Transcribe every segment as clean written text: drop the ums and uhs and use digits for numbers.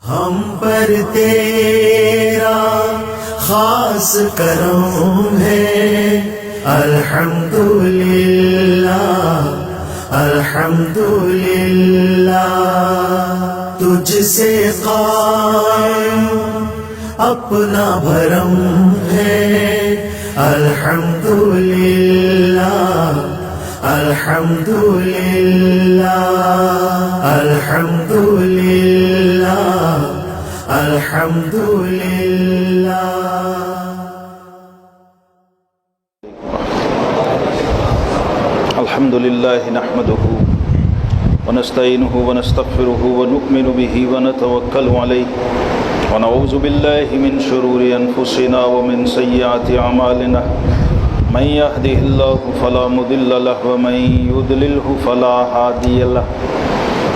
ہم پر تیرا خاص کرم ہے، الحمدللہ الحمدللہ، تجھ سے قائم اپنا بھرم ہے، الحمدللہ الحمدللہ الحمدللہ الحمدللہ۔ الحمد لله نحمده ونستعينه ونستغفره ونؤمن به ونتوكل عليه ونعوذ بالله من شرور أنفسنا ومن سيئات أعمالنا، من يهده الله فلا مضل له ومن يضلله فلا هادي له،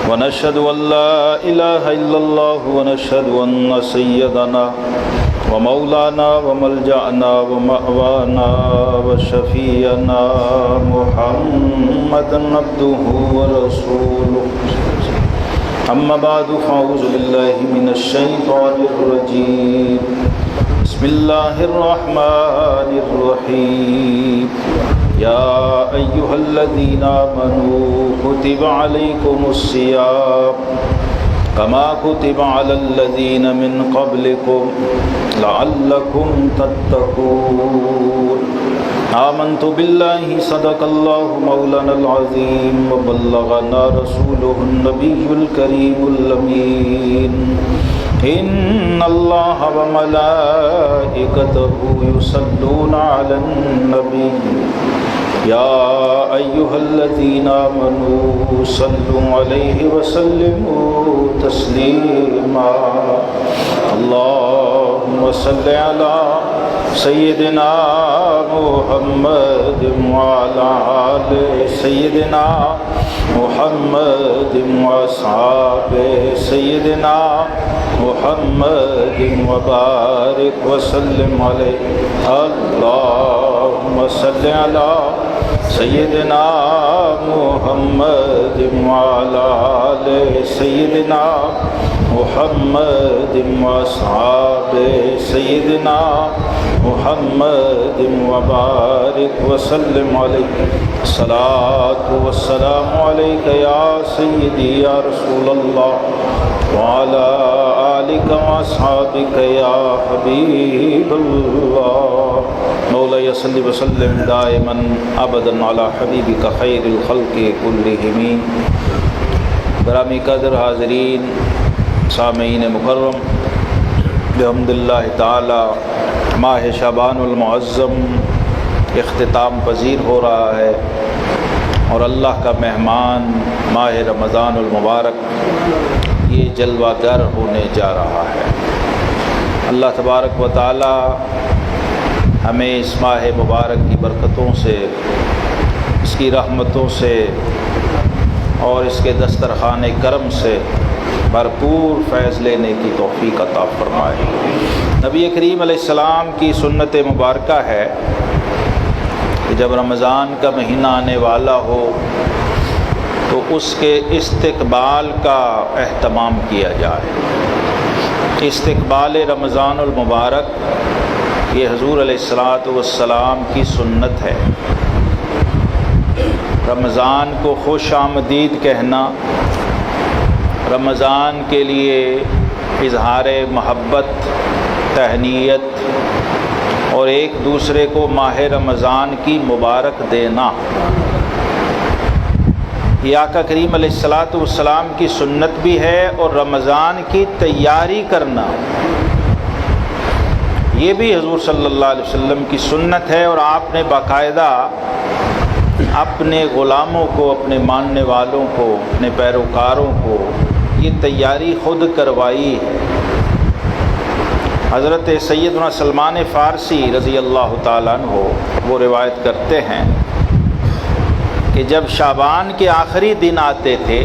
ونشهد أن لا إله إلا الله ونشهد أن سيدنا ومولانا وملجأنا ومأوانا وشفيعنا محمدا عبده ورسوله، أما بعد فأعوذ بالله من الشيطان الرجيم، بسم الله الرحمن الرحيم، يا أيها الذين آمنوا كتب عليكم الصيام كما كتب على الذين من قبلكم لعلكم تتقون، آمنت بالله صدق الله مولانا العظيم وبلغنا رسوله النبي الكريم الأمين، إن الله وملائكته يصلون على النبي يا أيها الذين آمنوا صلوا عليه وسلموا تسليما، اللهم صل على سيدنا محمد وعلى آل سيدنا محمد وأصحاب سيدنا محمد وبارك وسلم عليه، اللهم صل على سيدنا محمد وعلى آل سيدنا محمد وأصحاب سيدنا محمد وبارك وسلم عليه، الصلاة والسلام عليك يا سيدي يا رسول الله وعلى آلك وأصحابك يا حبيب الله، مولاي صل وسلم دائما ابدا على حبيبك خير الخلق كلهم۔ گرامی قدر حاضرین، سامعین مکرم، بحمد اللہ تعالی ماہ شعبان المعظم اختتام پذیر ہو رہا ہے، اور اللہ کا مہمان ماہ رمضان المبارک یہ جلوہ گر ہونے جا رہا ہے۔ اللہ تبارک و تعالی ہمیں اس ماہ مبارک کی برکتوں سے، اس کی رحمتوں سے اور اس کے دسترخوان کرم سے بھرپور فیض لینے کی توفیق عطا فرمائے۔ نبی کریم علیہ السلام کی سنت مبارکہ ہے کہ جب رمضان کا مہینہ آنے والا ہو تو اس کے استقبال کا اہتمام کیا جائے۔ استقبال رمضان المبارک یہ حضور علیہ السلام کی سنت ہے۔ رمضان کو خوش آمدید کہنا، رمضان کے لیے اظہار محبت، تہنیت اور ایک دوسرے کو ماہ رمضان کی مبارک دینا، یہ آقا کریم علیہ السلام کی سنت بھی ہے، اور رمضان کی تیاری کرنا یہ بھی حضور صلی اللہ علیہ وسلم کی سنت ہے، اور آپ نے باقاعدہ اپنے غلاموں کو، اپنے ماننے والوں کو، اپنے پیروکاروں کو یہ تیاری خود کروائی۔ حضرت سیدنا سلمان فارسی رضی اللہ تعالیٰ عنہ وہ روایت کرتے ہیں کہ جب شعبان کے آخری دن آتے تھے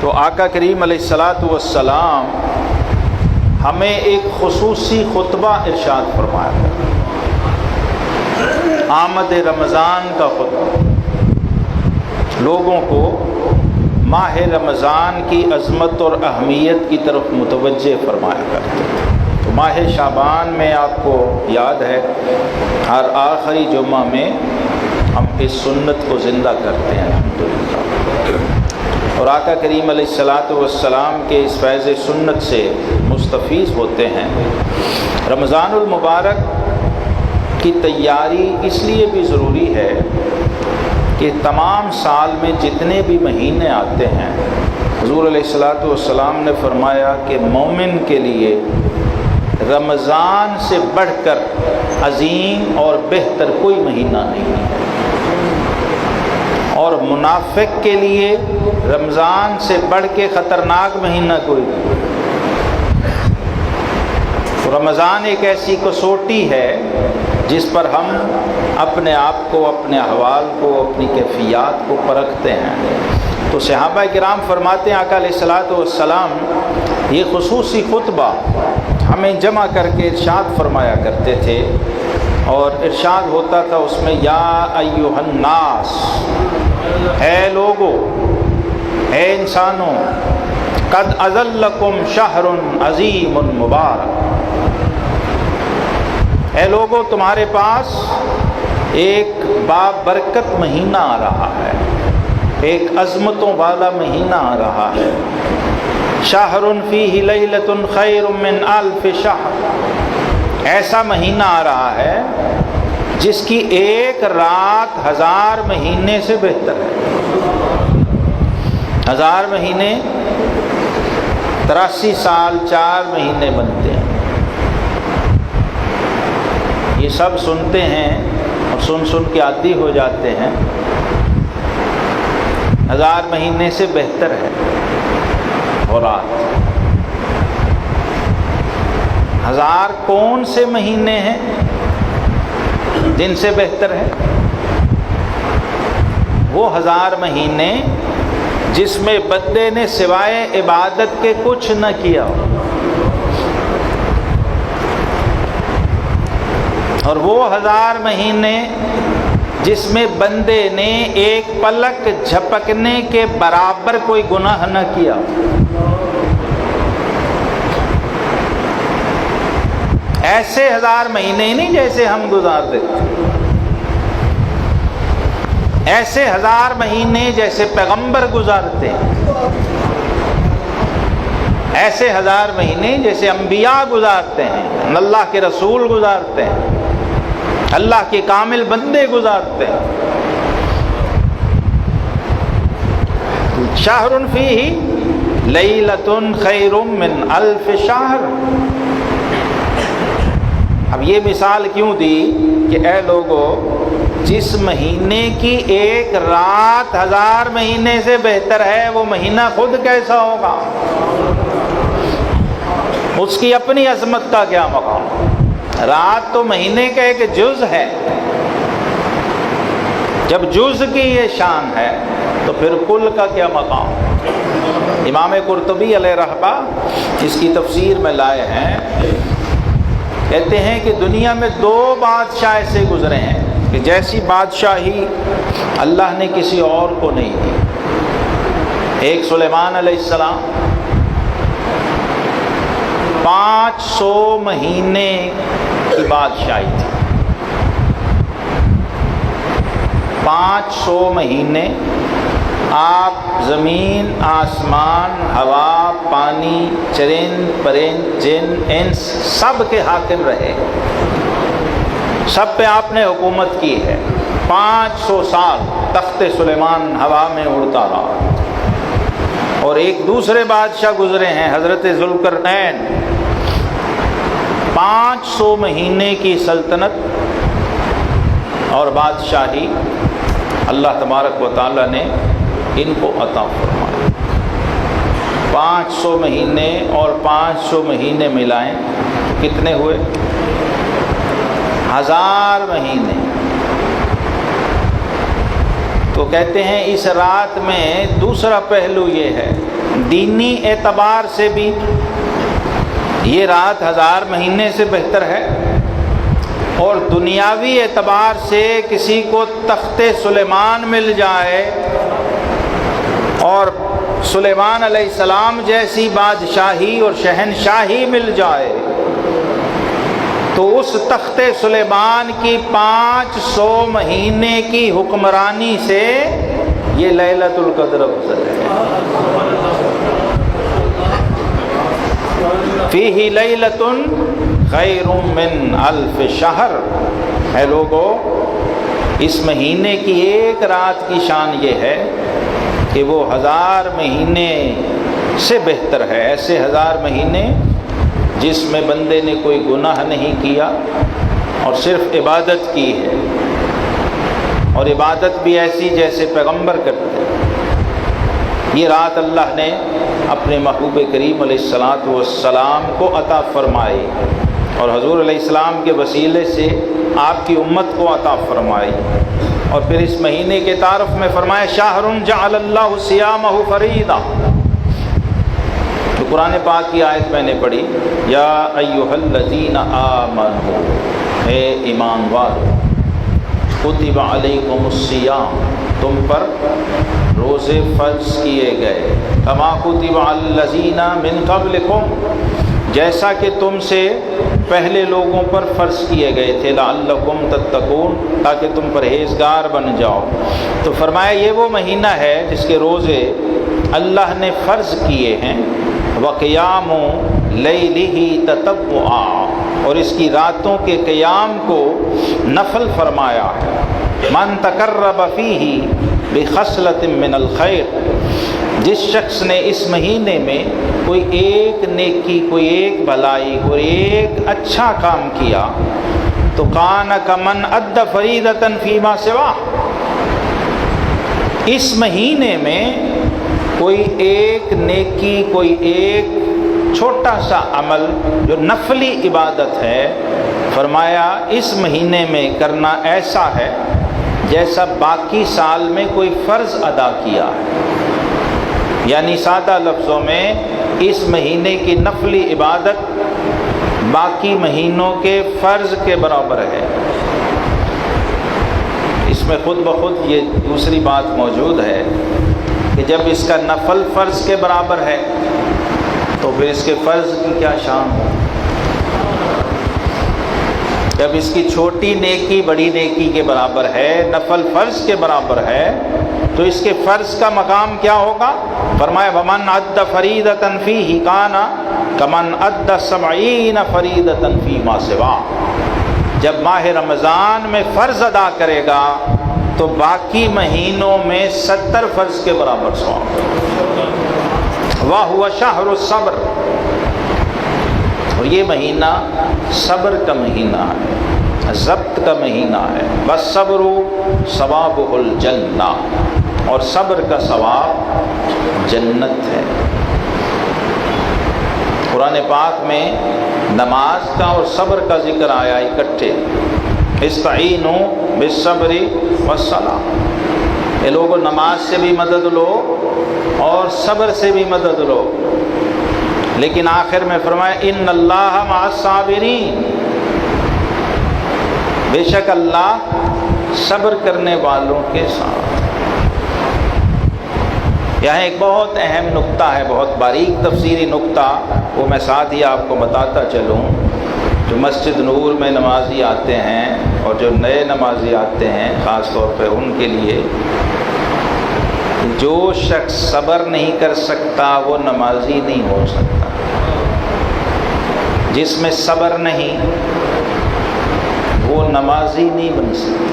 تو آقا کریم علیہ السلام ہمیں ایک خصوصی خطبہ ارشاد فرمایا تھا، آمد رمضان کا خطبہ، لوگوں کو ماہ رمضان کی عظمت اور اہمیت کی طرف متوجہ فرمایا کرتے تھے۔ تو ماہ شعبان میں آپ کو یاد ہے ہر آخری جمعہ میں ہم اس سنت کو زندہ کرتے ہیں الحمدللہ، اور آقا کریم علیہ الصلاۃ والسلام کے اس فیض سنت سے مستفیض ہوتے ہیں۔ رمضان المبارک کی تیاری اس لیے بھی ضروری ہے کہ تمام سال میں جتنے بھی مہینے آتے ہیں، حضور علیہ الصلاۃ والسلام نے فرمایا کہ مومن کے لیے رمضان سے بڑھ کر عظیم اور بہتر کوئی مہینہ نہیں ہے، اور منافق کے لیے رمضان سے بڑھ کے خطرناک مہینہ کوئی نہیں۔ رمضان ایک ایسی کسوٹی ہے جس پر ہم اپنے آپ کو، اپنے احوال کو، اپنی کیفیات کو پرکھتے ہیں۔ تو صحابہ کرام فرماتے ہیں آقا علیہ الصلاۃ والسلام یہ خصوصی خطبہ ہمیں جمع کر کے ارشاد فرمایا کرتے تھے، اور ارشاد ہوتا تھا اس میں یا ایھا الناس، اے لوگو، اے انسانوں، قد اظلکم شہر عظیم مبارک، اے لوگو تمہارے پاس ایک بابرکت مہینہ آ رہا ہے، ایک عظمتوں والا مہینہ آ رہا ہے۔ شہر فیہ لیلۃ خیر من الف شہر، ایسا مہینہ آ رہا ہے جس کی ایک رات 1000 مہینے سے بہتر ہے۔ 1000 مہینے 83 سال 4 مہینے بنتے ہیں۔ یہ سب سنتے ہیں اور سن کے عادی ہو جاتے ہیں۔ 1000 مہینے سے بہتر ہے اور رات۔ 1000 کون سے مہینے ہیں جن سے بہتر ہے؟ وہ 1000 مہینے جس میں بندے نے سوائے عبادت کے کچھ نہ کیا ہو، اور وہ 1000 مہینے جس میں بندے نے ایک پلک جھپکنے کے برابر کوئی گناہ نہ کیا۔ ایسے 1000 مہینے نہیں جیسے ہم گزار دیتے، ایسے 1000 مہینے جیسے پیغمبر گزارتے ہیں، ایسے 1000 مہینے جیسے انبیاء گزارتے ہیں، اللہ کے رسول گزارتے ہیں، اللہ کے کامل بندے گزارتے ہیں۔ شہر فیہ لیلۃ خیر من الف شہر۔ اب یہ مثال کیوں دی کہ اے لوگو، جس مہینے کی ایک رات 1000 مہینے سے بہتر ہے، وہ مہینہ خود کیسا ہوگا؟ اس کی اپنی عظمت کا کیا مقام؟ رات تو مہینے کا ایک جز ہے، جب جز کی یہ شان ہے تو پھر کل کا کیا مقام؟ امام قرطبی علیہ رحمہ اس کی تفسیر میں لائے ہیں، کہتے ہیں کہ دنیا میں 2 بادشاہ ایسے گزرے ہیں کہ جیسی بادشاہی اللہ نے کسی اور کو نہیں دی۔ ایک سلیمان علیہ السلام 500 مہینے کی بادشاہی تھی، 500 مہینے آپ زمین، آسمان، ہوا، پانی، چرند پرند، جن انس سب کے حاکم رہے، سب پہ آپ نے حکومت کی ہے۔ 500 سال تخت سلیمان ہوا میں اڑتا رہا۔ اور ایک دوسرے بادشاہ گزرے ہیں حضرت ذوالقرنین، 500 مہینے کی سلطنت اور بادشاہی اللہ تبارک و تعالیٰ نے ان کو عطا فرمایا۔ 500 مہینے اور 500 مہینے ملائیں تو کتنے ہوئے؟ 1000 مہینے۔ تو کہتے ہیں اس رات میں دوسرا پہلو یہ ہے، دینی اعتبار سے بھی یہ رات 1000 مہینے سے بہتر ہے، اور دنیاوی اعتبار سے کسی کو تخت سلیمان مل جائے اور سلیمان علیہ السلام جیسی بادشاہی اور شہنشاہی مل جائے تو اس تخت سلیمان کی 500 مہینے کی حکمرانی سے یہ لیلۃ القدر افضل ہے۔ فیہ لیلۃ خیر من الف شہر۔ ہے لوگو، اس مہینے کی ایک رات کی شان یہ ہے کہ وہ 1000 مہینے سے بہتر ہے۔ ایسے 1000 مہینے جس میں بندے نے کوئی گناہ نہیں کیا اور صرف عبادت کی ہے، اور عبادت بھی ایسی جیسے پیغمبر کرتے ہیں۔ یہ رات اللہ نے اپنے محبوب کریم علیہ السلام کو عطا فرمائی اور حضور علیہ السلام کے وسیلے سے آپ کی امت کو عطا فرمائی۔ اور پھر اس مہینے کے تعارف میں فرمایا شہر جعل اللہ صیامہ فریضہ۔ تو قرآن پاک کی آیت میں نے پڑھی، یا ایھا الذین آمنوا، اے ایمان والو، کتب علیکم الصیام، تم پر روزے فرض کیے گئے، کما کتب علی الذین من قبلکم، جیسا کہ تم سے پہلے لوگوں پر فرض کیے گئے تھے، لعلکم تتقون، تاکہ تم پرہیزگار بن جاؤ۔ تو فرمایا یہ وہ مہینہ ہے جس کے روزے اللہ نے فرض کیے ہیں، وقیام لیلہ تطوعا، اور اس کی راتوں کے قیام کو نفل فرمایا ہے۔ من تقرب فیہ بخصلۃ من الخیر، جس شخص نے اس مہینے میں کوئی ایک نیکی، کوئی ایک بھلائی، کوئی ایک اچھا کام کیا تو کان کمن ادى فریضۃ فیما سواہ، اس مہینے میں کوئی ایک نیکی، کوئی ایک چھوٹا سا عمل جو نفلی عبادت ہے، فرمایا اس مہینے میں کرنا ایسا ہے جیسا باقی سال میں کوئی فرض ادا کیا ہے۔ یعنی سادہ لفظوں میں اس مہینے کی نفلی عبادت باقی مہینوں کے فرض کے برابر ہے۔ اس میں خود بخود یہ دوسری بات موجود ہے کہ جب اس کا نفل فرض کے برابر ہے تو پھر اس کے فرض کی کیا شان ہو۔ جب اس کی چھوٹی نیکی بڑی نیکی کے برابر ہے، نفل فرض کے برابر ہے، تو اس کے فرض کا مقام کیا ہوگا؟ فرمایا ومن ادى فریضۃ فیہ کان کمن ادى 70 فریضۃ فیما سواہ، جب ماہ رمضان میں فرض ادا کرے گا تو باقی مہینوں میں 70 فرض کے برابر ثواب۔ وَهُوَ شَهْرُ الصَّبْرِ، اور یہ مہینہ صبر کا مہینہ ہے، ضبط کا مہینہ ہے۔ وَالصَّبْرُ ثوابُهُ الْجَنَّةُ، اور صبر کا ثواب جنت ہے۔ قرآن پاک میں نماز کا اور صبر کا ذکر آیا اکٹھے، استعینوا بالصبر والصلاۃ، یہ لوگوں نماز سے بھی مدد لو اور صبر سے بھی مدد لو، لیکن آخر میں فرمایا ان اللہ مع الصابرین، بے شک اللہ صبر کرنے والوں کے ساتھ۔ یہاں ایک بہت اہم نقطہ ہے، بہت باریک تفسیری نقطہ، وہ میں ساتھ ہی آپ کو بتاتا چلوں۔ جو مسجد نور میں نمازی آتے ہیں اور جو نئے نمازی آتے ہیں، خاص طور پہ ان کے لیے، جو شخص صبر نہیں کر سکتا وہ نمازی نہیں ہو سکتا۔ جس میں صبر نہیں وہ نمازی نہیں بن سکتا۔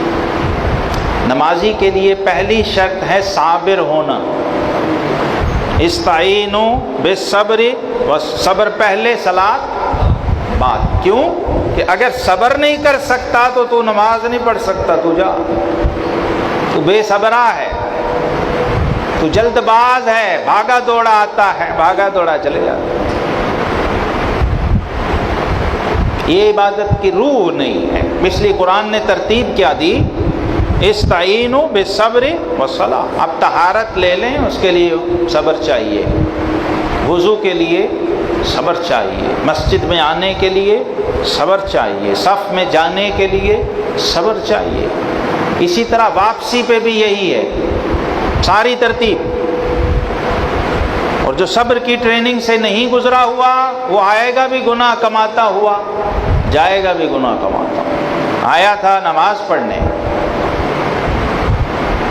نمازی کے لیے پہلی شرط ہے صابر ہونا۔ استعینوا بالصبر، صبر پہلے صلاۃ بعد۔ کیوں؟ کہ اگر صبر نہیں کر سکتا تو تو نماز نہیں پڑھ سکتا، تو جا، تو بے صبرا ہے، تو جلد باز ہے، بھاگا دوڑا آتا ہے، بھاگا دوڑا چلے جاتا ہے۔ یہ عبادت کی روح نہیں ہے، اس لیے قرآن نے ترتیب کیا دی، استعینوا بالصبر والصلاۃ۔ اب طہارت لے لیں، اس کے لیے صبر چاہیے، وضو کے لیے صبر چاہیے، مسجد میں آنے کے لیے صبر چاہیے، صف میں جانے کے لیے صبر چاہیے۔ اسی طرح واپسی پہ بھی یہی ہے، ساری ترتیب۔ اور جو صبر کی ٹریننگ سے نہیں گزرا ہوا وہ آئے گا بھی گناہ کماتا ہوا، جائے گا بھی گناہ کماتا ہوا۔ آیا تھا نماز پڑھنے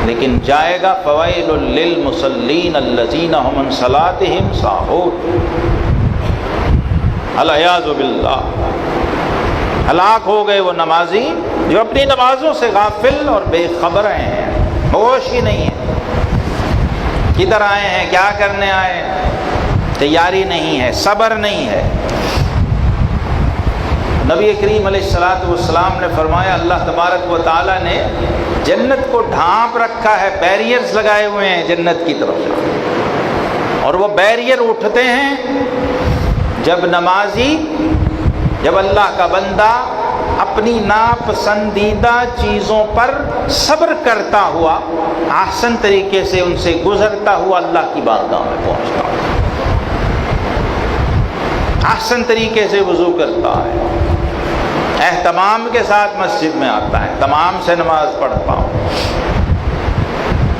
لیکن جائے گا فویل للمصلین الذین هم عن صلاتهم ساہون، العیاذ باللہ۔ ہلاک ہو گئے وہ نمازی جو اپنی نمازوں سے غافل اور بے خبر ہیں، ہوش ہی نہیں ہے، کدھر آئے ہیں، کیا کرنے آئے ہیں، تیاری نہیں ہے، صبر نہیں ہے۔ نبی کریم علیہ السلام نے فرمایا اللہ تبارک و تعالیٰ نے جنت کو ڈھانپ رکھا ہے، بیریئرز لگائے ہوئے ہیں جنت کی طرف سے، اور وہ بیریئر اٹھتے ہیں جب نمازی، جب اللہ کا بندہ اپنی ناپسندیدہ چیزوں پر صبر کرتا ہوا، احسن طریقے سے ان سے گزرتا ہوا اللہ کی بارگاہ میں پہنچتا ہے، احسن طریقے سے وضو کرتا ہے، اہتمام کے ساتھ مسجد میں آتا ہے، تمام سے نماز پڑھتا ہوں،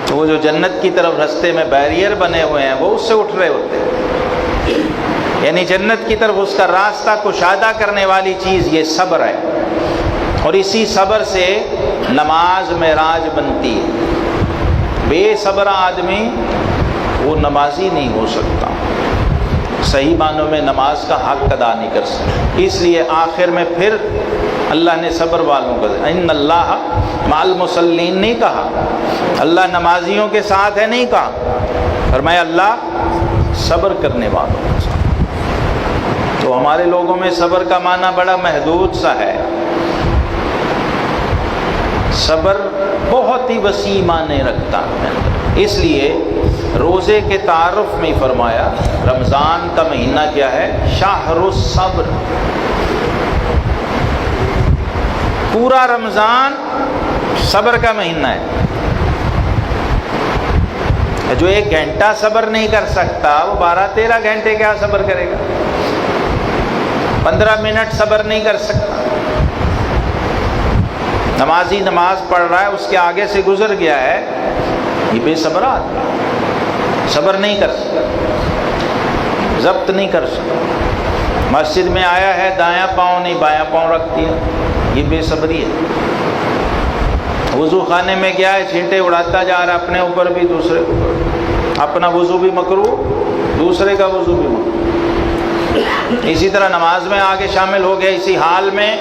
تو وہ جو جنت کی طرف رستے میں بیریئر بنے ہوئے ہیں وہ اس سے اٹھ رہے ہوتے ہیں۔ یعنی جنت کی طرف اس کا راستہ کشادہ کرنے والی چیز یہ صبر ہے، اور اسی صبر سے نماز معراج بنتی ہے۔ بے صبر آدمی وہ نمازی نہیں ہو سکتا، صحیح معنوں میں نماز کا حق ادا نہیں کر سکتا۔ اس لیے آخر میں پھر اللہ نے صبر والوں کا ان اللہ مع المصلین نہیں کہا، اللہ نمازیوں کے ساتھ ہے نہیں کہا، فرمایا اللہ صبر کرنے والوں کے ساتھ۔ تو ہمارے لوگوں میں صبر کا معنی بڑا محدود سا ہے، صبر بہت ہی وسیع معنی رکھتا ہے۔ اس لیے روزے کے تعارف میں فرمایا رمضان کا مہینہ کیا ہے؟ شہر الصبر۔ پورا رمضان صبر کا مہینہ ہے۔ جو 1 گھنٹہ صبر نہیں کر سکتا وہ 12-13 گھنٹے کیا صبر کرے گا؟ 15 منٹ صبر نہیں کر سکتا۔ نمازی نماز پڑھ رہا ہے، اس کے آگے سے گزر گیا ہے، یہ بے صبر آدمی، صبر نہیں کر سکتا، ضبط نہیں کر سکتا۔ مسجد میں آیا ہے، دایاں پاؤں نہیں بایاں پاؤں رکھ دیا، یہ بے صبری ہے۔ وضو خانے میں گیا ہے، چھینٹے اڑاتا جا رہا ہے، اپنے اوپر بھی دوسرے کے اوپر، اپنا وضو بھی مکروہ، دوسرے کا وضو بھی مکروہ۔ اسی طرح نماز میں آگے شامل ہو گیا اسی حال میں،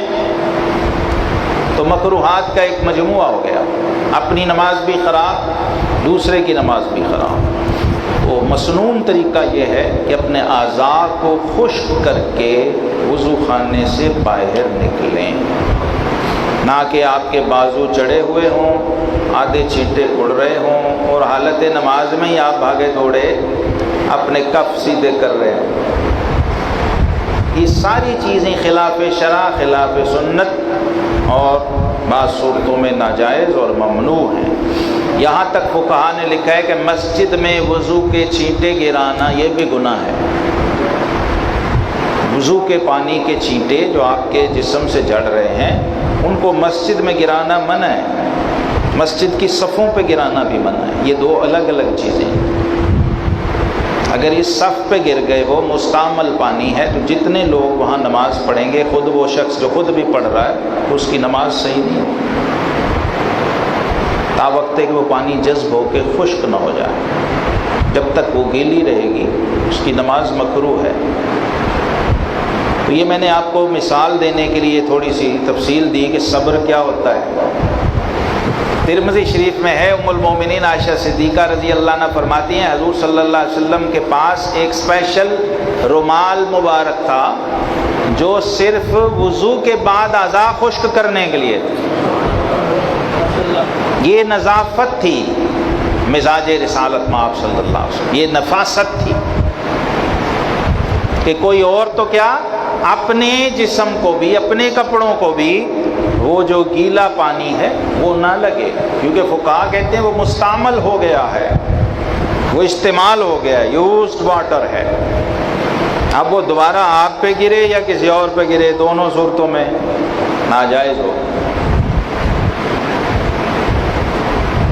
تو مکروہات کا ایک مجموعہ ہو گیا، اپنی نماز بھی خراب، دوسرے کی نماز بھی خراب۔ وہ مسنون طریقہ یہ ہے کہ اپنے اعضاء کو خشک کر کے وضو خانے سے باہر نکلیں، نہ کہ آپ کے بازو چڑھے ہوئے ہوں، آدھے چھینٹے اڑ رہے ہوں، اور حالت نماز میں ہی آپ بھاگے دوڑے اپنے کف سیدھے کر رہے ہوں۔ یہ ساری چیزیں خلاف شرع، خلاف سنت، اور بعض صورتوں میں ناجائز اور ممنوع ہیں۔ یہاں تک فقہا نے لکھا ہے کہ مسجد میں وضو کے چھینٹے گرانا یہ بھی گناہ ہے۔ وضو کے پانی کے چھینٹے جو آپ کے جسم سے جھڑ رہے ہیں ان کو مسجد میں گرانا منع ہے، مسجد کی صفوں پہ گرانا بھی منع ہے۔ یہ دو الگ الگ چیزیں ہیں۔ اگر اس صف پہ گر گئے، وہ مستعمل پانی ہے، تو جتنے لوگ وہاں نماز پڑھیں گے، خود وہ شخص جو خود بھی پڑھ رہا ہے اس کی نماز صحیح نہیں ہوگی، تا وقت کہ وہ پانی جذب ہو کے خشک نہ ہو جائے۔ جب تک وہ گیلی رہے گی اس کی نماز مکروہ ہے۔ تو یہ میں نے آپ کو مثال دینے کے لیے تھوڑی سی تفصیل دی کہ صبر کیا ہوتا ہے۔ ترمذی شریف میں ہے، ام المومنین عائشہ صدیقہ رضی اللہ عنہ فرماتی ہیں حضور صلی اللہ علیہ وسلم کے پاس ایک اسپیشل رومال مبارک تھا جو صرف وضو کے بعد اعضاء خشک کرنے کے لیے تھا۔ یہ نظافت تھی مزاج رسالت میں آپ صلی اللہ علیہ وسلم، یہ نفاست تھی کہ کوئی اور تو کیا، اپنے جسم کو بھی، اپنے کپڑوں کو بھی وہ جو گیلا پانی ہے وہ نہ لگے، کیونکہ فقہا کہتے ہیں وہ مستعمل ہو گیا ہے، وہ استعمال ہو گیا ہے، یوزڈ واٹر ہے۔ اب وہ دوبارہ آپ پہ گرے یا کسی اور پہ گرے، دونوں صورتوں میں ناجائز ہو۔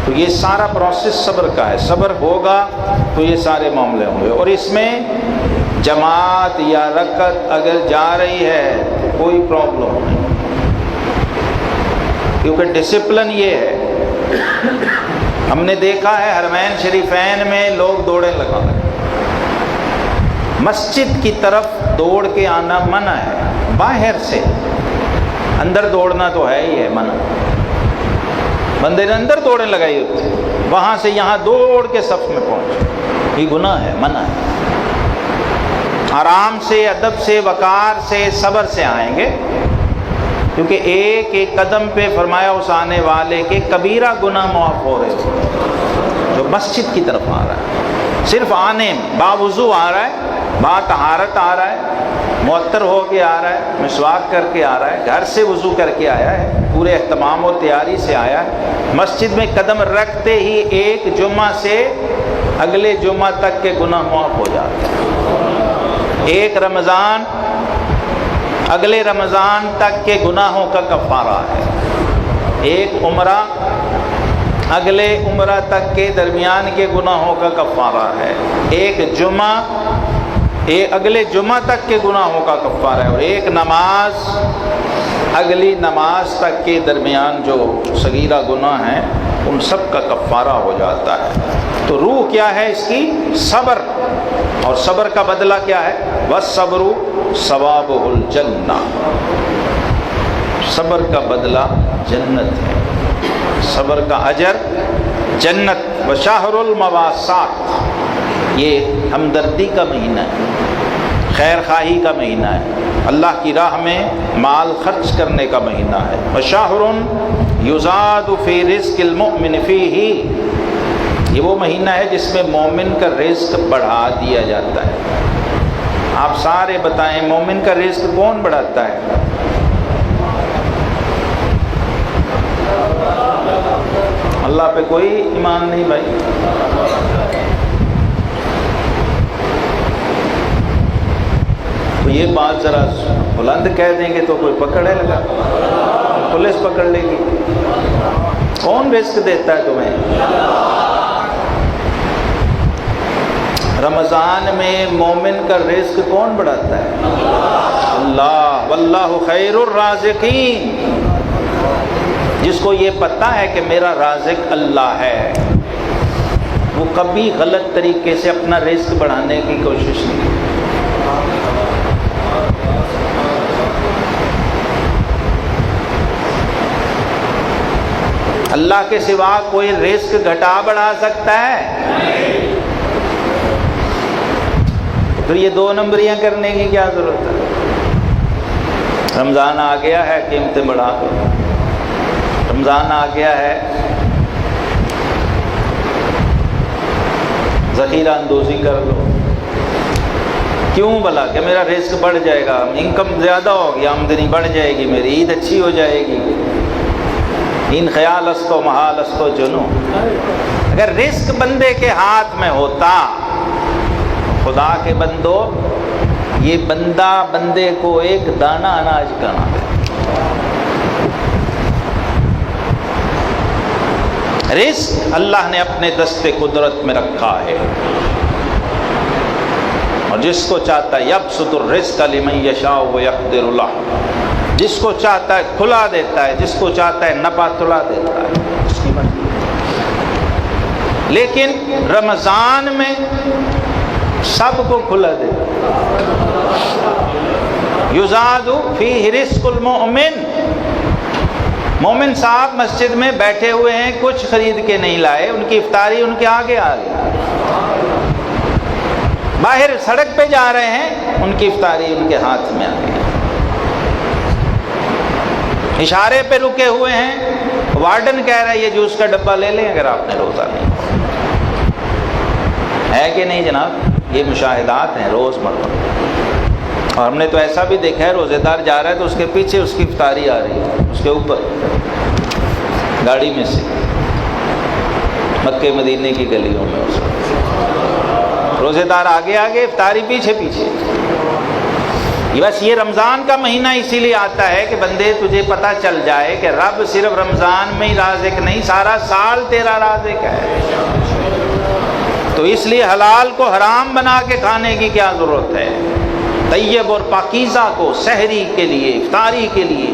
تو یہ سارا پروسیس صبر کا ہے، صبر ہوگا تو یہ سارے معاملے ہوں گے۔ اور اس میں جماعت یا رکعت اگر جا رہی ہے تو کوئی پرابلم نہیں، کیونکہ ڈسپلن یہ ہے۔ ہم نے دیکھا ہے حرمین شریفین میں لوگ دوڑیں لگا رہے ہیں، مسجد کی طرف دوڑ کے آنا منع ہے، باہر سے، اندر دوڑنا تو ہے ہی ہے منع۔ بندے نے اندر دوڑیں لگائی ہوتی، وہاں سے یہاں دوڑ کے صف میں پہنچ، یہ گناہ ہے، منع ہے۔ آرام سے، ادب سے، وقار سے، صبر سے آئیں گے، کیونکہ ایک ایک قدم پہ فرمایا اس آنے والے کے کبیرہ گناہ معاف ہو رہے ہیں۔ جو مسجد کی طرف آ رہا ہے، صرف آنے میں باوضو آ رہا ہے، با طہارت آ رہا ہے، معطر ہو کے آ رہا ہے، مسواک کر کے آ رہا ہے، گھر سے وضو کر کے آیا ہے، پورے اہتمام و تیاری سے آیا ہے، مسجد میں قدم رکھتے ہی ایک جمعہ سے اگلے جمعہ تک کے گناہ معاف ہو جاتے ہیں۔ ایک رمضان اگلے رمضان تک کے گناہوں کا کفارہ ہے۔ ایک عمرہ اگلے عمرہ تک کے درمیان کے گناہوں کا کفارہ ہے۔ ایک جمعہ اگلے جمعہ تک کے گناہوں کا کفارہ ہے، اور ایک نماز اگلی نماز تک کے درمیان جو صغیرہ گناہ ہیں ان سب کا کفارہ ہو جاتا ہے۔ تو روح کیا ہے اس کی؟ صبر، اور صبر کا بدلہ کیا ہے؟ وَالصَّبْرُ ثَوَابُهُ الْجَنَّةُ، صبر کا بدلہ جنت ہے، صبر کا اجر جنت۔ وَشَهْرُ الْمَوَاسَّاتِ، یہ ہمدردی کا مہینہ ہے، خیر خواہی کا مہینہ ہے، اللہ کی راہ میں مال خرچ کرنے کا مہینہ ہے۔ وَشَهْرٌ يُزَادُ فِي رِزْقِ الْمُؤْمِنِ فِيهِ، یہ وہ مہینہ ہے جس میں مومن کا رزق بڑھا دیا جاتا ہے۔ آپ سارے بتائیں مومن کا رزق کون بڑھاتا ہے؟ اللہ پہ کوئی ایمان نہیں بھائی۔ تو یہ بات ذرا بلند کہہ دیں گے تو کوئی پکڑے لگا، پولیس پکڑ لے گی۔ کون رزق دیتا ہے تمہیں؟ رمضان میں مومن کا رزق کون بڑھاتا ہے؟ اللہ، واللہ خیر الرازقین۔ جس کو یہ پتہ ہے کہ میرا رازق اللہ ہے، وہ کبھی غلط طریقے سے اپنا رزق بڑھانے کی کوشش نہیں کرتا۔ اللہ کے سوا کوئی رزق گھٹا بڑھا سکتا ہے؟ تو یہ دو نمبریاں کرنے کی کیا ضرورت ہے؟ رمضان آ گیا ہے، قیمتیں بڑھا دو۔ رمضان آ گیا ہے، ذخیرہ اندوزی کر لو۔ کیوں بھلا؟ کہ میرا رزق بڑھ جائے گا، انکم زیادہ ہوگی، آمدنی بڑھ جائے گی، میری عید اچھی ہو جائے گی۔ ان خیال است و محال است و جنو۔ اگر رزق بندے کے ہاتھ میں ہوتا، خدا کے بندو، یہ بندہ بندے کو ایک دانہ اناج کا نہ دے۔ رزق اللہ نے اپنے دست قدرت میں رکھا ہے، اور جس کو چاہتا ہے یبسط الرزق لمن یشاء ویقدر له، جس کو چاہتا ہے کھلا دیتا ہے، جس کو چاہتا ہے نپا تلا دیتا ہے، اس کی مرضی۔ لیکن رمضان میں سب کو کھلا دیتا ہے۔ یزاد فیہ رزق المؤمن، مومن صاحب مسجد میں بیٹھے ہوئے ہیں، کچھ خرید کے نہیں لائے، ان کی افطاری ان کے آگے آ گئی۔ باہر سڑک پہ جا رہے ہیں، ان کی افطاری ان کے ہاتھ میں آ گئی۔ اشارے پہ رکے ہوئے ہیں، وارڈن کہہ رہا ہے یہ جوس کا ڈبہ لے لیں اگر آپ نے روزہ نہیں ہے کہ نہیں جناب؟ یہ مشاہدات ہیں روز مرہ، اور ہم نے تو ایسا بھی دیکھا ہے روزے دار جا رہا ہے تو اس کے پیچھے اس کی افطاری آ رہی ہے، اس کے اوپر گاڑی میں سے، مکے مدینے کی گلیوں میں، اس روزے دار آگے آگے، افطاری پیچھے پیچھے۔ بس یہ رمضان کا مہینہ اسی لیے آتا ہے کہ بندے تجھے پتہ چل جائے کہ رب صرف رمضان میں ہی رازق نہیں، سارا سال تیرا رازق ہے۔ تو اس لیے حلال کو حرام بنا کے کھانے کی کیا ضرورت ہے؟ طیب اور پاکیزہ کو سحری کے لیے، افطاری کے لیے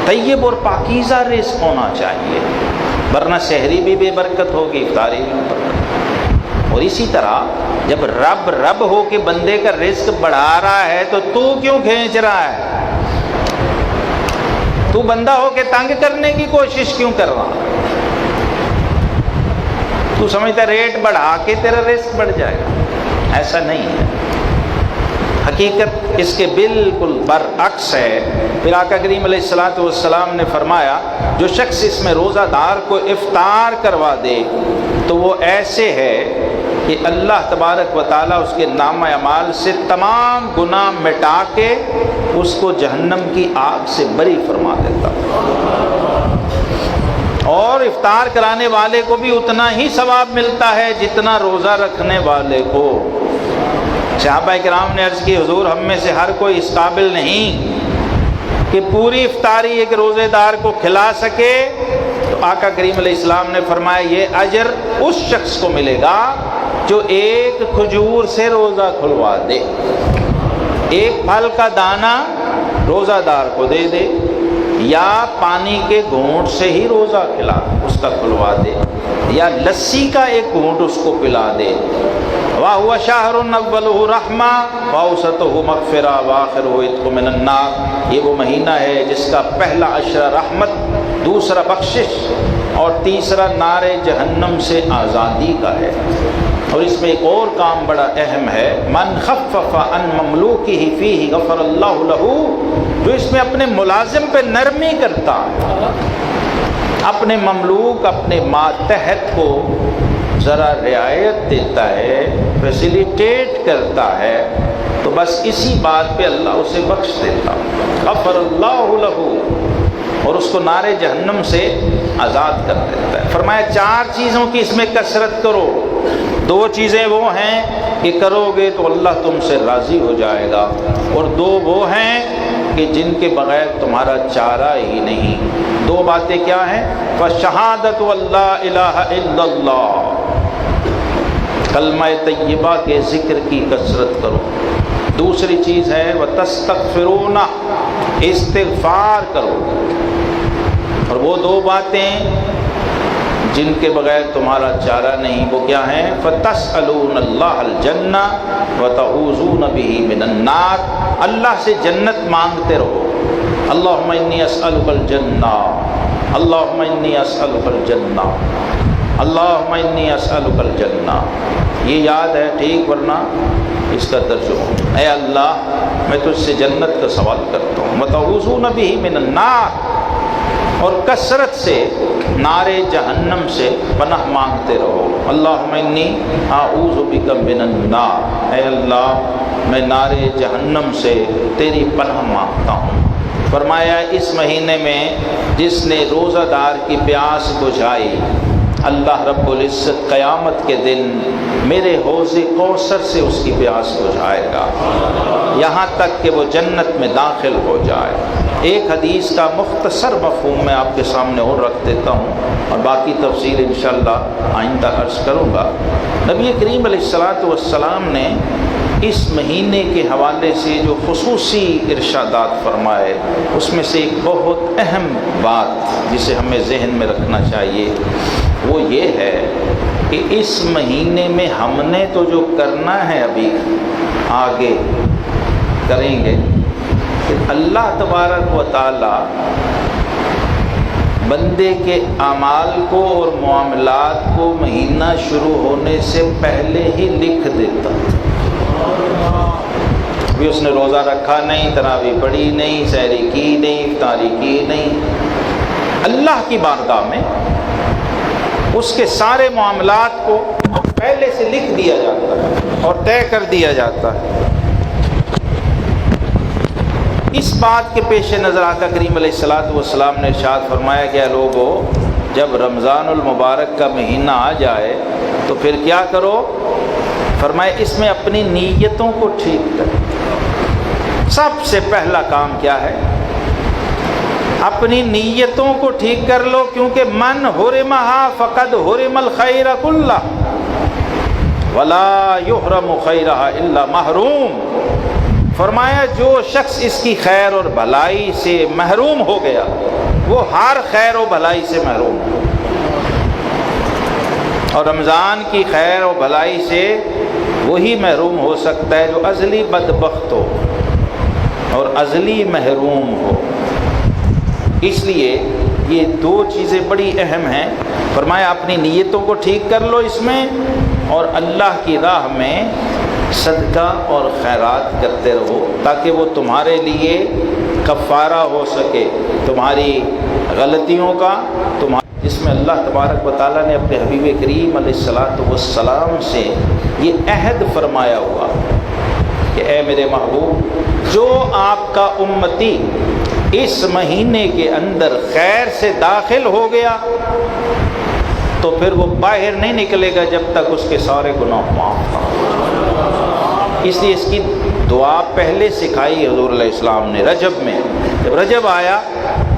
طیب اور پاکیزہ رزق ہونا چاہیے، ورنہ سحری بھی بے برکت ہوگی، افطاری بھی بے برکت۔ اور اسی طرح جب رب ہو کے بندے کا رزق بڑھا رہا ہے تو کیوں کھینچ رہا ہے؟ تو بندہ ہو کے تنگ کرنے کی کوشش کیوں کر رہا؟ تو سمجھتا ریٹ بڑھا کے تیرا رزق بڑھ جائے گا، ایسا نہیں ہے۔ حقیقت اس کے بالکل برعکس ہے۔ پھر آقا کریم علیہ الصلوۃ والسلام نے فرمایا جو شخص اس میں روزہ دار کو افطار کروا دے تو وہ ایسے ہے کہ اللہ تبارک و تعالیٰ اس کے نامہ اعمال سے تمام گناہ مٹا کے اس کو جہنم کی آگ سے بری فرما دیتا، اور افطار کرانے والے کو بھی اتنا ہی ثواب ملتا ہے جتنا روزہ رکھنے والے کو۔ صحابہ کرام نے عرض کی حضور ہم میں سے ہر کوئی اس قابل نہیں کہ پوری افطاری ایک روزے دار کو کھلا سکے، تو آقا کریم علیہ السلام نے فرمایا یہ اجر اس شخص کو ملے گا جو ایک کھجور سے روزہ کھلوا دے، ایک پھل کا دانہ روزہ دار کو دے دے، یا پانی کے گھونٹ سے ہی روزہ کھلا اس کا کھلوا دے، یا لسی کا ایک گھونٹ اس کو پلا دے۔ وَهُوَ شَهْرٌ أَوَّلُهُ رَحْمَةٌ وَأَوْسَطُهُ مَغْفِرَةٌ وَآخِرُهُ عِتْقٌ مِّنَ النَّارِ۔ یہ وہ مہینہ ہے جس کا پہلا عشرہ رحمت، دوسرا بخشش اور تیسرا نار جہنم سے آزادی کا ہے۔ اور اس میں ایک اور کام بڑا اہم ہے، من خفف عن مملوکہ فیہ غفر اللہ لہ، جو اس میں اپنے ملازم پہ نرمی کرتا ہے، اپنے مملوک اپنے ماتحت کو ذرا رعایت دیتا ہے، فیسیلیٹیٹ کرتا ہے، تو بس اسی بات پہ اللہ اسے بخش دیتا، غفر اللہ لہ، اور اس کو نار جہنم سے آزاد کر دیتا ہے۔ فرمایا چار چیزوں کی اس میں کثرت کرو، دو چیزیں وہ ہیں کہ کرو گے تو اللہ تم سے راضی ہو جائے گا، اور دو وہ ہیں کہ جن کے بغیر تمہارا چارہ ہی نہیں۔ دو باتیں کیا ہیں؟ فشہادت واللہ الہ الا اللہ، کلمہ طیبہ کے ذکر کی کثرت کرو۔ دوسری چیز ہے وتستغفرون، استغفار کرو۔ اور وہ دو باتیں جن کے بغیر تمہارا چارہ نہیں وہ کیا ہیں؟ فتسألون اللہ الجنہ وتعوذون بہ من النار، اللہ سے جنت مانگتے رہو۔ اللہم انی اسألک الجنہ، اللہم انی اسألک الجنہ، اللہم انی اسألک الجنہ۔ یہ یاد ہے ٹھیک، ورنہ اس کا ترجمہ اے اللہ میں تجھ سے جنت کا سوال کرتا ہوں، وتعوذون بہ من النار، اور کثرت سے نار جہنم سے پناہ مانگتے رہو۔ اللہم انی اعوذ بک من النار، اے اللہ میں نار جہنم سے تیری پناہ مانگتا ہوں۔ فرمایا اس مہینے میں جس نے روزہ دار کی پیاس بجھائی، اللہ رب العزت قیامت کے دن میرے حوض کوثر سے اس کی پیاس بجھائے گا، یہاں تک کہ وہ جنت میں داخل ہو جائے۔ ایک حدیث کا مختصر مفہوم میں آپ کے سامنے اور رکھ دیتا ہوں، اور باقی تفصیل انشاءاللہ آئندہ عرض کروں گا۔ نبی کریم علیہ الصلوۃ والسلام نے اس مہینے کے حوالے سے جو خصوصی ارشادات فرمائے، اس میں سے ایک بہت اہم بات جسے ہمیں ذہن میں رکھنا چاہیے وہ یہ ہے کہ اس مہینے میں ہم نے تو جو کرنا ہے ابھی آگے کریں گے، کہ اللہ تبارک و تعالی بندے کے اعمال کو اور معاملات کو مہینہ شروع ہونے سے پہلے ہی لکھ دیتا۔ بھی اس نے روزہ رکھا نہیں، تراویح پڑھی نہیں، سحری کی نہیں، افطاری کی نہیں، اللہ کی بارگاہ میں اس کے سارے معاملات کو پہلے سے لکھ دیا جاتا ہے اور طے کر دیا جاتا ہے۔ اس بات کے پیش نظر آقا کریم علیہ الصلوۃ والسلام نے ارشاد فرمایا کہ اے لوگو، جب رمضان المبارک کا مہینہ آ جائے تو پھر کیا کرو؟ فرمایا اس میں اپنی نیتوں کو ٹھیک کرو، سب سے پہلا کام کیا ہے؟ اپنی نیتوں کو ٹھیک کر لو، کیونکہ من حرمہا فقد حرم الخیر کلہ ولا یحرم خیرہا الا محروم۔ فرمایا جو شخص اس کی خیر اور بھلائی سے محروم ہو گیا وہ ہر خیر و بھلائی سے محروم ہو، اور رمضان کی خیر و بھلائی سے وہی محروم ہو سکتا ہے جو ازلی بدبخت ہو اور ازلی محروم ہو۔ اس لیے یہ دو چیزیں بڑی اہم ہیں۔ فرمایا اپنی نیتوں کو ٹھیک کر لو اس میں، اور اللہ کی راہ میں صدقہ اور خیرات کرتے رہو تاکہ وہ تمہارے لیے کفارہ ہو سکے تمہاری غلطیوں کا، جس میں اللہ تبارک و تعالیٰ نے اپنے حبیب کریم علیہ السلام سے یہ عہد فرمایا ہوا کہ اے میرے محبوب، جو آپ کا امتی اس مہینے کے اندر خیر سے داخل ہو گیا تو پھر وہ باہر نہیں نکلے گا جب تک اس کے سارے گناہ معاف نہ ہو۔ اس لیے اس کی دعا پہلے سکھائی حضور علیہ السلام نے رجب میں۔ جب رجب آیا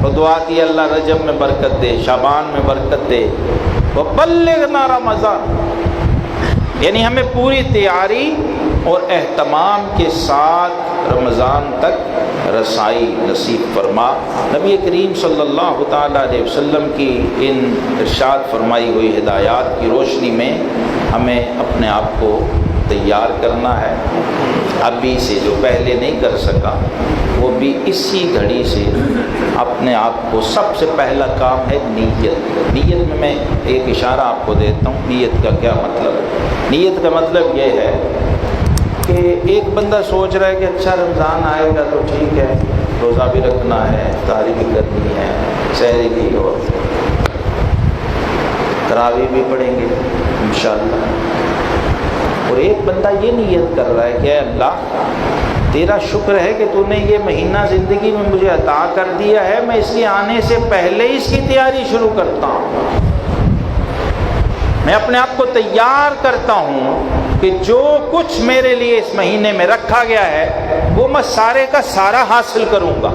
تو دعا کی اللہ رجب میں برکت دے، شعبان میں برکت دے، وبلغنا رمضان، یعنی ہمیں پوری تیاری اور اہتمام کے ساتھ رمضان تک رسائی نصیب فرما۔ نبی کریم صلی اللہ تعالیٰ علیہ وسلم کی ان ارشاد فرمائی ہوئی ہدایات کی روشنی میں ہمیں اپنے آپ کو تیار کرنا ہے۔ ابھی سے جو پہلے نہیں کر سکا وہ بھی اسی گھڑی سے اپنے آپ کو، سب سے پہلا کام ہے نیت۔ نیت میں ایک اشارہ آپ کو دیتا ہوں، نیت کا کیا مطلب ہے۔ نیت کا مطلب یہ ہے کہ ایک بندہ سوچ رہا ہے کہ اچھا رمضان آئے گا تو ٹھیک ہے، روزہ بھی رکھنا ہے، افطاری بھی کرنی ہے، سحری بھی، اور تراویح بھی پڑھیں گے انشاءاللہ۔ اور ایک بندہ یہ نیت کر رہا ہے کہ اے اللہ تیرا شکر ہے کہ تو نے یہ مہینہ زندگی میں مجھے عطا کر دیا ہے، میں اس کے آنے سے پہلے اس کی تیاری شروع کرتا ہوں، میں اپنے آپ کو تیار کرتا ہوں کہ جو کچھ میرے لیے اس مہینے میں رکھا گیا ہے وہ میں سارے کا سارا حاصل کروں گا۔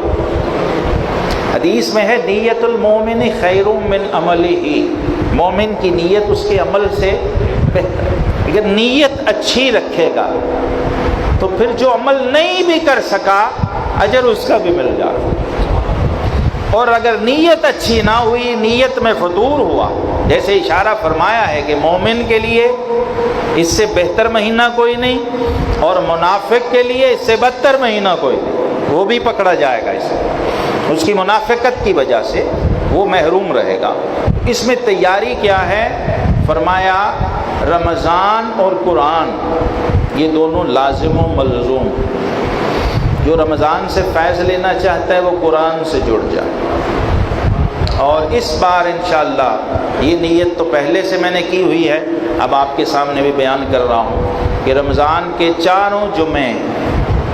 حدیث میں ہے نیت المومن خیر من عملہ، مومن کی نیت اس کے عمل سے بہتر ہے۔ اگر نیت اچھی رکھے گا تو پھر جو عمل نہیں بھی کر سکا اجر اس کا بھی مل جائے، اور اگر نیت اچھی نہ ہوئی، نیت میں فطور ہوا، جیسے اشارہ فرمایا ہے کہ مومن کے لیے اس سے بہتر مہینہ کوئی نہیں، اور منافق کے لیے اس سے بدتر مہینہ کوئی نہیں، وہ بھی پکڑا جائے گا اس کی منافقت کی وجہ سے وہ محروم رہے گا۔ اس میں تیاری کیا ہے؟ فرمایا رمضان اور قرآن یہ دونوں لازم و ملزوم، جو رمضان سے فیض لینا چاہتا ہے وہ قرآن سے جڑ جائے۔ اور اس بار انشاءاللہ یہ نیت تو پہلے سے میں نے کی ہوئی ہے، اب آپ کے سامنے بھی بیان کر رہا ہوں کہ رمضان کے چاروں جمعے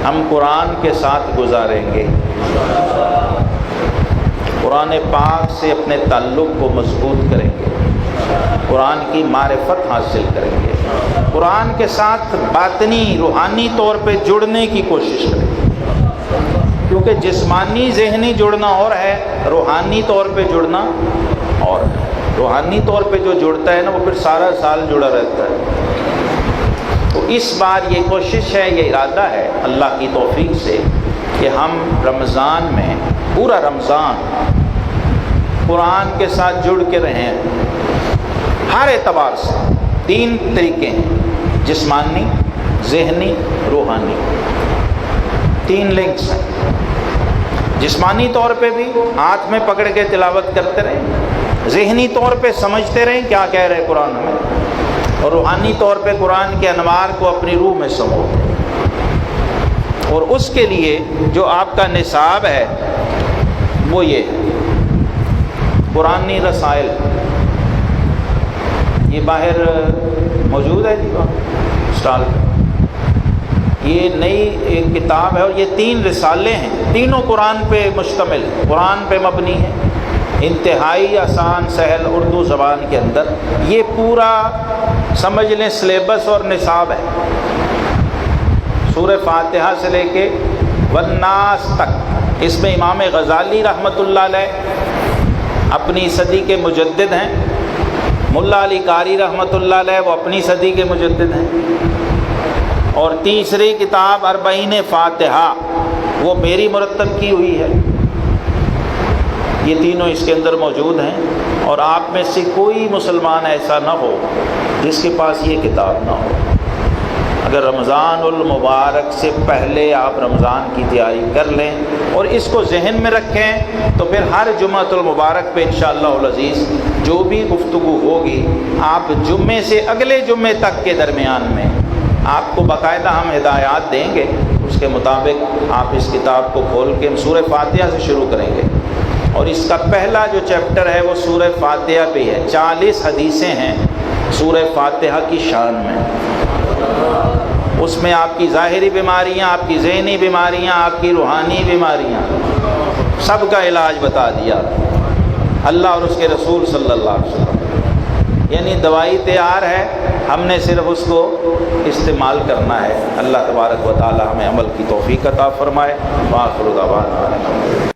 ہم قرآن کے ساتھ گزاریں گے، قرآن پاک سے اپنے تعلق کو مضبوط کریں گے، قرآن کی معرفت حاصل کریں گے، قرآن کے ساتھ باطنی روحانی طور پہ جڑنے کی کوشش کریں گے، کیونکہ جسمانی ذہنی جڑنا اور ہے، روحانی طور پہ جڑنا اور ہے۔ روحانی طور پہ جو جڑتا ہے نا وہ پھر سارا سال جڑا رہتا ہے۔ تو اس بار یہ کوشش ہے، یہ ارادہ ہے اللہ کی توفیق سے کہ ہم رمضان میں پورا رمضان قرآن کے ساتھ جڑ کے رہیں، ہر اعتبار سے۔ 3 طریقے ہیں، جسمانی، ذہنی، روحانی، 3 لنکس ہیں۔ جسمانی طور پہ بھی ہاتھ میں پکڑ کے تلاوت کرتے رہیں، ذہنی طور پہ سمجھتے رہیں کیا کہہ رہے قرآن میں، اور روحانی طور پہ قرآن کے انوار کو اپنی روح میں سمو۔ اور اس کے لیے جو آپ کا نصاب ہے وہ یہ ہے، قرآنی رسائل، یہ باہر موجود ہے جی اسٹال پہ، یہ نئی ایک کتاب ہے اور یہ 3 رسالے ہیں، تینوں قرآن پہ مشتمل، قرآن پہ مبنی ہے، انتہائی آسان سہل اردو زبان کے اندر یہ پورا سمجھ لیں سلیبس اور نصاب ہے، سورہ فاتحہ سے لے کے والناس تک۔ اس میں امام غزالی رحمۃ اللہ علیہ اپنی صدی کے مجدد ہیں، ملا علی قاری رحمۃ اللہ علیہ وہ اپنی صدی کے مجدد ہیں، اور تیسری کتاب اربعین فاتحہ وہ میری مرتب کی ہوئی ہے۔ یہ تینوں اس کے اندر موجود ہیں، اور آپ میں سے کوئی مسلمان ایسا نہ ہو جس کے پاس یہ کتاب نہ ہو۔ اگر رمضان المبارک سے پہلے آپ رمضان کی تیاری کر لیں اور اس کو ذہن میں رکھیں تو پھر ہر جمعۃ المبارک پہ انشاءاللہ العزیز جو بھی گفتگو ہوگی، آپ جمعے سے اگلے جمعے تک کے درمیان میں آپ کو باقاعدہ ہم ہدایات دیں گے، اس کے مطابق آپ اس کتاب کو کھول کے سورہ فاتحہ سے شروع کریں گے، اور اس کا پہلا جو چیپٹر ہے وہ سورہ فاتحہ پہ ہے۔ 40 حدیثیں ہیں سورہ فاتحہ کی شان میں، اس میں آپ کی ظاہری بیماریاں، آپ کی ذہنی بیماریاں، آپ کی روحانی بیماریاں، سب کا علاج بتا دیا اللہ اور اس کے رسول صلی اللہ علیہ وسلم۔ یعنی دوائی تیار ہے، ہم نے صرف اس کو استعمال کرنا ہے۔ اللہ تبارک و تعالی ہمیں عمل کی توفیق عطا فرمائے۔ وآخر دعوانا